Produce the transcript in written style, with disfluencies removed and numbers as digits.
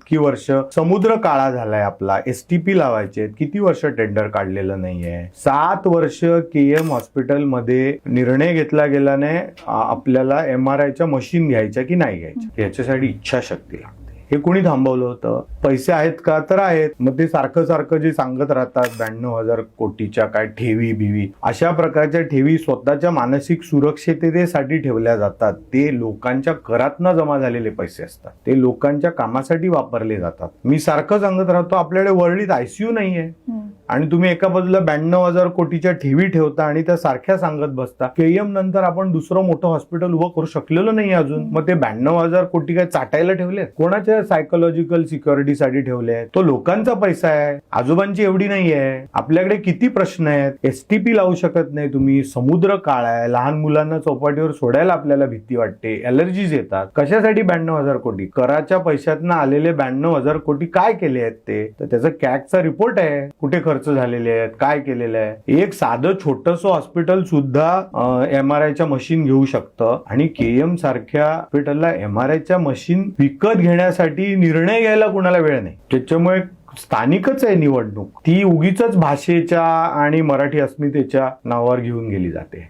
इतकी वर्ष समुद्र काळा झालाय आपला, एसटीपी लावायचे किती वर्ष टेंडर काढलेलं नाहीये. 7 वर्ष केएम हॉस्पिटलमध्ये निर्णय घेतला गेला नाही आपल्याला MRIच्या मशीन घ्यायच्या की नाही घ्यायच्या, याच्यासाठी इच्छाशक्ती लागते. हे कोणी थांबवलं होतं? पैसे आहेत का? तर आहेत. मग ते सारखं सारखं जे सांगत राहतात 92,000 कोटीच्या काय ठेवी बिवी, अशा प्रकारच्या ठेवी स्वतःच्या मानसिक सुरक्षिततेसाठी ठेवल्या जातात. ते लोकांच्या करातनं जमा झालेले पैसे असतात, ते लोकांच्या कामासाठी वापरले जातात. मी सारखं सांगत राहतो आपल्याकडे वर्ल्डीत ICU नाहीये आणि तुम्ही एका बाजूला 92,000 कोटीच्या ठेवी ठेवता आणि त्या सारख्या सांगत बसता. केएम नंतर आपण दुसरं मोठं हॉस्पिटल उभं करू शकलेलो नाही अजून. मग ते 92,000 कोटी काय चाटायला ठेवले? कोणाच्या सायकोलॉजिकल सिक्युरिटीसाठी ठेवले? तो लोकांचा पैसा आहे, आजोबांची एवढी नाही आहे. आपल्याकडे किती प्रश्न आहेत. STP लावू शकत नाही तुम्ही, समुद्र काळा आहे, लहान मुलांना चौपाटीवर सोडायला आपल्याला भीती वाटते, एलर्जीज येतात. कशासाठी 92,000 कोटी? कराच्या पैशातनं आलेले 92,000 कोटी काय केले आहेत ते? तर त्याचा कॅगचा रिपोर्ट आहे, कुठे खर्च झालेले आहेत, काय केलेलं आहे. एक साधं छोटंसं हॉस्पिटल सुद्धा MRIच्या मशीन घेऊ शकतं आणि केएम सारख्या हॉस्पिटलला MRIच्या मशीन विकत घेण्यासाठी निर्णय घ्यायला कुणाला वेळ नाही. त्याच्यामुळे स्थानिकच आहे निवडणूक, ती उगीच भाषेच्या आणि मराठी अस्मितेच्या नावावर घेऊन गेली जाते.